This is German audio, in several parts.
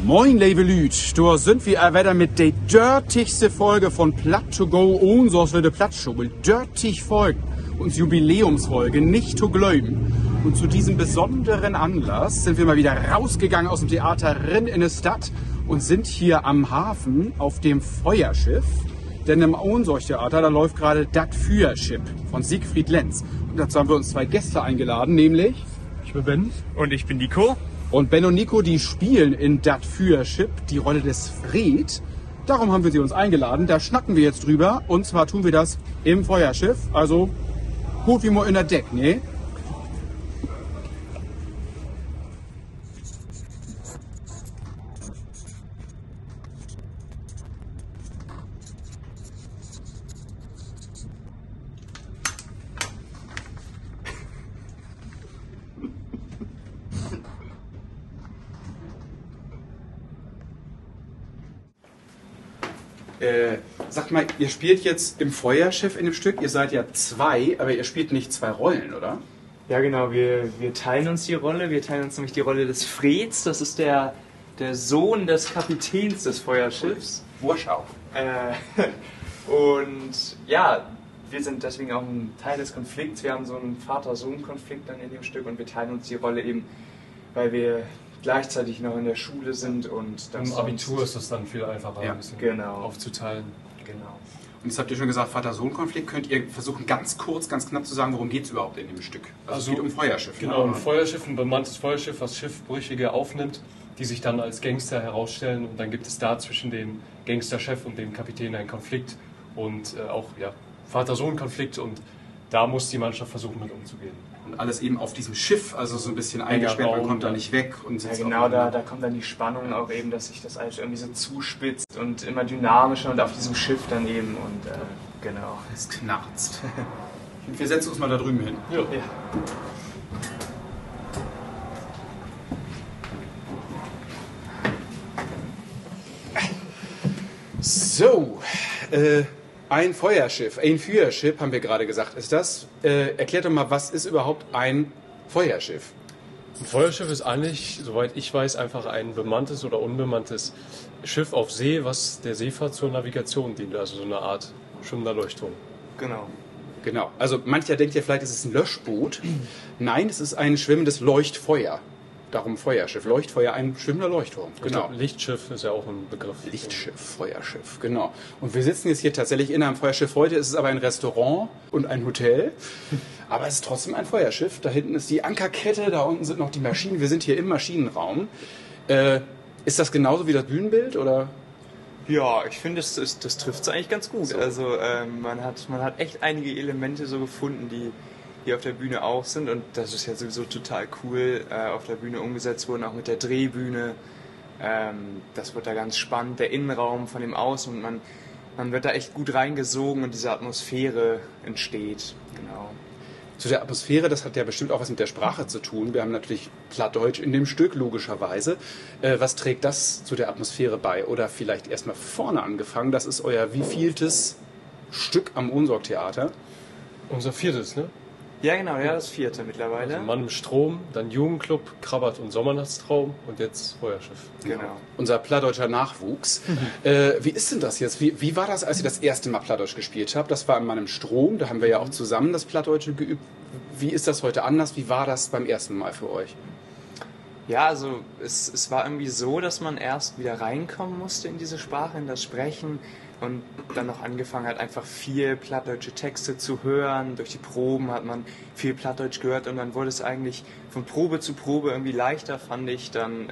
Moin, lieve Lüd, da sind wir wieder mit der dirtigste Folge von Platt to go, unsere de Plattschubel. Dirtig Folge, uns Jubiläumsfolge, nicht zu glauben. Und zu diesem besonderen Anlass sind wir mal wieder rausgegangen aus dem Theater rein in die Stadt und sind hier am Hafen auf dem Feuerschiff. Denn im Ohnsorg-Theater, da läuft gerade Das Führerschiff von Siegfried Lenz. Und dazu haben wir uns zwei Gäste eingeladen, nämlich... Ich bin Ben. Und ich bin Nico. Und Ben und Nico, die spielen in Das Führerschiff die Rolle des Fred. Darum haben wir sie uns eingeladen. Da schnacken wir jetzt drüber. Und zwar tun wir das im Feuerschiff. Also gut wie mal in der Deck, ne? Sagt mal, ihr spielt jetzt im Feuerschiff in dem Stück. Ihr seid ja zwei, aber ihr spielt nicht zwei Rollen, oder? Ja genau, wir teilen uns die Rolle. Wir teilen uns nämlich die Rolle des Freds. Das ist der Sohn des Kapitäns des Feuerschiffs. Warschau. Und ja, wir sind deswegen auch ein Teil des Konflikts. Wir haben so einen Vater-Sohn-Konflikt dann in dem Stück und wir teilen uns die Rolle eben, weil wir gleichzeitig noch in der Schule sind und das im Abitur ist es dann viel einfacher, ja, ein bisschen genau aufzuteilen. Genau. Und jetzt habt ihr schon gesagt, Vater-Sohn-Konflikt. Könnt ihr versuchen, ganz kurz, ganz knapp zu sagen, worum geht es überhaupt in dem Stück? Also es geht um Feuerschiff. Genau, ein Feuerschiff, ein bemanntes Feuerschiff, was Schiffbrüchige aufnimmt, die sich dann als Gangster herausstellen. Und dann gibt es da zwischen dem Gangsterchef und dem Kapitän einen Konflikt und auch Vater-Sohn-Konflikt. Und da muss die Mannschaft versuchen, mit umzugehen. Und alles eben auf diesem Schiff, also so ein bisschen eingesperrt, man kommt da nicht weg. Und ja genau, da kommt dann die Spannung auch eben, dass sich das alles irgendwie so zuspitzt und immer dynamischer und auf diesem Schiff dann eben und genau. Es knarzt. Und wir setzen uns mal da drüben hin. Ja. Ja. So, ein Feuerschiff, ein Führerschiff, haben wir gerade gesagt, ist das. Erklärt doch mal, was ist überhaupt ein Feuerschiff? Ein Feuerschiff ist eigentlich, soweit ich weiß, einfach ein bemanntes oder unbemanntes Schiff auf See, was der Seefahrt zur Navigation dient, also so eine Art schwimmender Leuchtturm. Genau. Genau, also mancher denkt ja vielleicht, es ist ein Löschboot. Nein, es ist ein schwimmendes Leuchtfeuer. Darum Feuerschiff. Leuchtfeuer, ein schwimmender Leuchtturm. Ich Genau. glaub, Lichtschiff ist ja auch ein Begriff. Lichtschiff, Feuerschiff, genau. Und wir sitzen jetzt hier tatsächlich in einem Feuerschiff. Heute ist es aber ein Restaurant und ein Hotel. Aber es ist trotzdem ein Feuerschiff. Da hinten ist die Ankerkette, da unten sind noch die Maschinen. Wir sind hier im Maschinenraum. Ist das genauso wie das Bühnenbild, oder? Ja, ich finde, das trifft es eigentlich ganz gut. So. Also man hat echt einige Elemente so gefunden, die auf der Bühne auch sind und das ist ja sowieso total cool auf der Bühne umgesetzt wurden, auch mit der Drehbühne. Das wird da ganz spannend, der Innenraum von dem Außen und man wird da echt gut reingesogen und diese Atmosphäre entsteht. Genau. Zu der Atmosphäre, das hat ja bestimmt auch was mit der Sprache zu tun. Wir haben natürlich Plattdeutsch in dem Stück, logischerweise. Was trägt das zu der Atmosphäre bei? Oder vielleicht erstmal vorne angefangen, das ist euer wievieltes Stück am Ohnsorg-Theater? Unser viertes, ne? Ja genau, ja, das vierte mittlerweile. Also Mann im Strom, dann Jugendclub, Krabbert und Sommernachtstraum und jetzt Feuerschiff. Genau. Unser plattdeutscher Nachwuchs. Wie ist denn das jetzt? Wie war das, als ihr das erste Mal Plattdeutsch gespielt habt? Das war in Mann im Strom, da haben wir ja auch zusammen das Plattdeutsche geübt. Wie ist das heute anders? Wie war das beim ersten Mal für euch? Ja, also es war irgendwie so, dass man erst wieder reinkommen musste in diese Sprache, in das Sprechen und dann noch angefangen hat, einfach viel plattdeutsche Texte zu hören. Durch die Proben hat man viel Plattdeutsch gehört und dann wurde es eigentlich von Probe zu Probe irgendwie leichter, fand ich, dann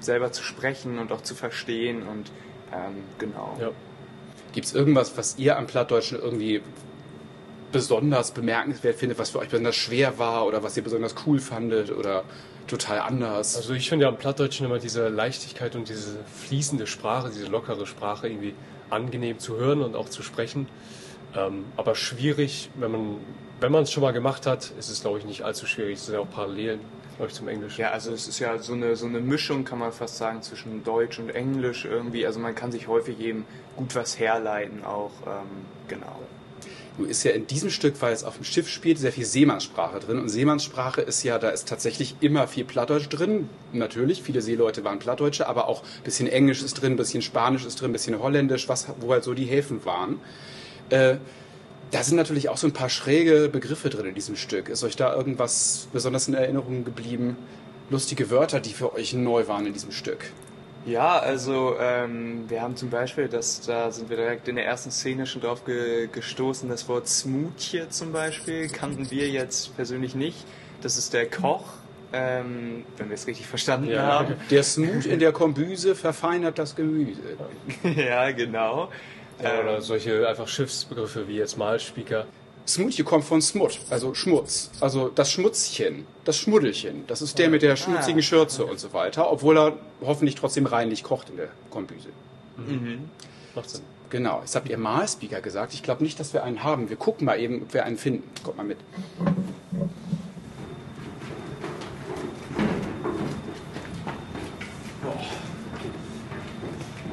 selber zu sprechen und auch zu verstehen und genau. Ja. Gibt es irgendwas, was ihr am Plattdeutschen irgendwie besonders bemerkenswert findet, was für euch besonders schwer war oder was ihr besonders cool fandet oder total anders? Also ich finde ja am Plattdeutschen immer diese Leichtigkeit und diese fließende Sprache, diese lockere Sprache irgendwie angenehm zu hören und auch zu sprechen. Aber schwierig, wenn man es schon mal gemacht hat, ist es, glaube ich, nicht allzu schwierig. Es sind ja auch Parallelen, glaube ich, zum Englischen. Ja, also es ist ja so eine Mischung, kann man fast sagen, zwischen Deutsch und Englisch irgendwie. Also man kann sich häufig eben gut was herleiten auch, genau. Nun ist ja in diesem Stück, weil es auf dem Schiff spielt, sehr viel Seemannssprache drin. Und Seemannssprache ist ja, da ist tatsächlich immer viel Plattdeutsch drin. Natürlich, viele Seeleute waren Plattdeutsche, aber auch ein bisschen Englisch ist drin, ein bisschen Spanisch ist drin, ein bisschen Holländisch, wo halt so die Häfen waren. Da sind natürlich auch so ein paar schräge Begriffe drin in diesem Stück. Ist euch da irgendwas besonders in Erinnerung geblieben? Lustige Wörter, die für euch neu waren in diesem Stück? Ja, also wir haben zum Beispiel, da sind wir direkt in der ersten Szene schon drauf gestoßen, das Wort Smoothie zum Beispiel kannten wir jetzt persönlich nicht. Das ist der Koch, wenn wir es richtig verstanden haben. Der Smooth in der Kombüse verfeinert das Gemüse. Ja, genau. Ja, oder solche einfach Schiffsbegriffe wie jetzt Malspeaker. Smoothie kommt von Smut, also Schmutz. Also das Schmutzchen, das Schmuddelchen. Das ist der mit der schmutzigen Schürze und so weiter. Obwohl er hoffentlich trotzdem reinlich kocht in der Kombüse. Mhm. Macht Sinn. Genau. Jetzt habt ihr Malspeaker gesagt. Ich glaube nicht, dass wir einen haben. Wir gucken mal eben, ob wir einen finden. Kommt mal mit.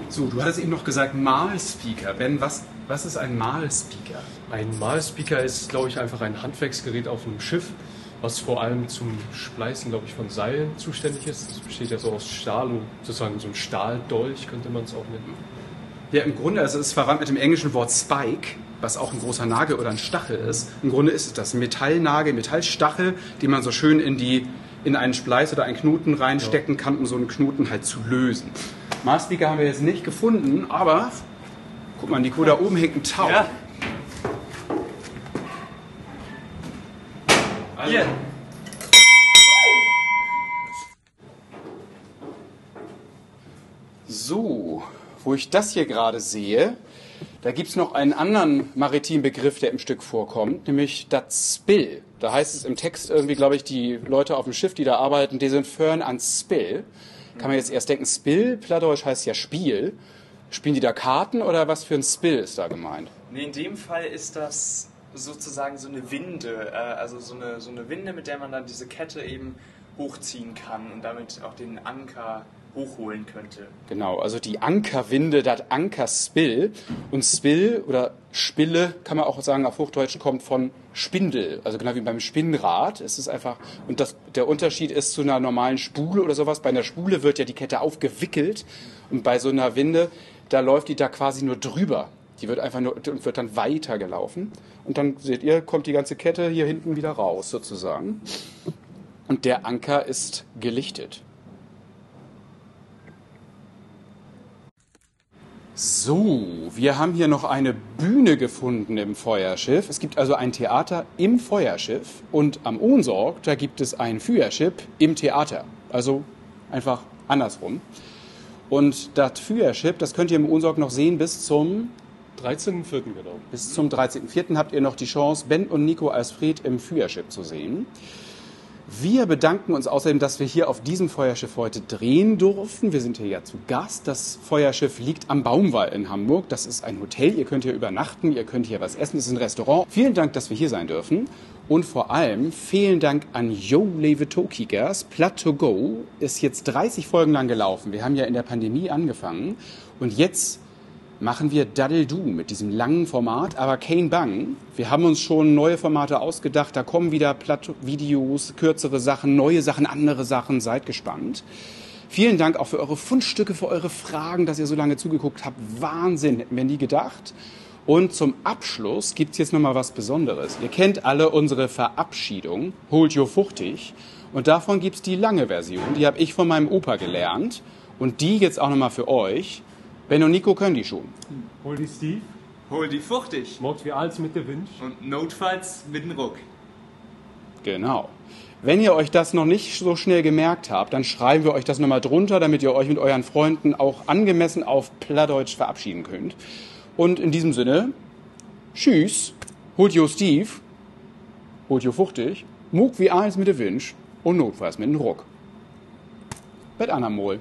So, du hattest eben noch gesagt Malspeaker. Ben, was ist ein Malspeaker? Ein Malspeaker ist, glaube ich, einfach ein Handwerksgerät auf einem Schiff, was vor allem zum Spleißen, glaube ich, von Seilen zuständig ist. Das besteht ja so aus Stahl und sozusagen so ein Stahldolch, könnte man es auch nennen. Ja, im Grunde, also es ist verwandt mit dem englischen Wort Spike, was auch ein großer Nagel oder ein Stachel ist. Im Grunde ist es das, ein Metallnagel, Metallstachel, den man so schön in einen Spleiß oder einen Knoten reinstecken kann, um so einen Knoten halt zu lösen. Malspeaker haben wir jetzt nicht gefunden, aber guck mal, Nico, da oben hängt ein Tau. Ja. Also, Hier. so, wo ich das hier gerade sehe, da gibt es noch einen anderen maritimen Begriff, der im Stück vorkommt, nämlich das Spill. Da heißt es im Text irgendwie, glaube ich, die Leute auf dem Schiff, die da arbeiten, die sind fern an Spill. Kann man jetzt erst denken, Spill, Plattdeutsch heißt ja Spiel. Spielen die da Karten oder was für ein Spill ist da gemeint? Nee, in dem Fall ist das sozusagen so eine Winde, also so eine Winde, mit der man dann diese Kette eben hochziehen kann und damit auch den Anker hochholen könnte. Genau, also die Ankerwinde, das Ankerspill. Und Spill oder Spille, kann man auch sagen, auf Hochdeutsch kommt von Spindel. Also genau wie beim Spinnrad. Es ist einfach, und der Unterschied ist zu einer normalen Spule oder sowas. Bei einer Spule wird ja die Kette aufgewickelt und bei so einer Winde, da läuft die da quasi nur drüber. Die wird einfach nur und wird dann weitergelaufen. Und dann seht ihr, kommt die ganze Kette hier hinten wieder raus sozusagen. Und der Anker ist gelichtet. So, wir haben hier noch eine Bühne gefunden im Feuerschiff. Es gibt also ein Theater im Feuerschiff und am Ohnsorg, da gibt es ein Führerschiff im Theater. Also einfach andersrum. Und das Führerschiff, das könnt ihr im Ohnsorg noch sehen bis zum 13.04. genau. Bis zum 13.04. habt ihr noch die Chance, Ben und Nico als Fred im Führerschiff zu sehen. Wir bedanken uns außerdem, dass wir hier auf diesem Feuerschiff heute drehen durften. Wir sind hier ja zu Gast. Das Feuerschiff liegt am Baumwall in Hamburg. Das ist ein Hotel. Ihr könnt hier übernachten, ihr könnt hier was essen. Es ist ein Restaurant. Vielen Dank, dass wir hier sein dürfen. Und vor allem vielen Dank an Yo Lewe-Tokigers. Plat2Go ist jetzt 30 Folgen lang gelaufen. Wir haben ja in der Pandemie angefangen. Und jetzt machen wir Daddle-Du mit diesem langen Format, aber kein Bang. Wir haben uns schon neue Formate ausgedacht, da kommen wieder Videos, kürzere Sachen, neue Sachen, andere Sachen, seid gespannt. Vielen Dank auch für eure Fundstücke, für eure Fragen, dass ihr so lange zugeguckt habt. Wahnsinn, hätten wir nie gedacht. Und zum Abschluss gibt's jetzt nochmal was Besonderes. Ihr kennt alle unsere Verabschiedung, Holt Jo Fuchtig. Und davon gibt's die lange Version, die habe ich von meinem Opa gelernt. Und die jetzt auch nochmal für euch. Ben und Nico können die schon. Hol die Steve. Hol die fuchtig. Morgt wie alles mit der Wind. Und notfalls mit dem Ruck. Genau. Wenn ihr euch das noch nicht so schnell gemerkt habt, dann schreiben wir euch das nochmal drunter, damit ihr euch mit euren Freunden auch angemessen auf Plattdeutsch verabschieden könnt. Und in diesem Sinne, tschüss, holt Jo Steve, holt Jo Fuchtig, Mug wie alles mit der Wind und notfalls mit dem Ruck. Bet Anamol.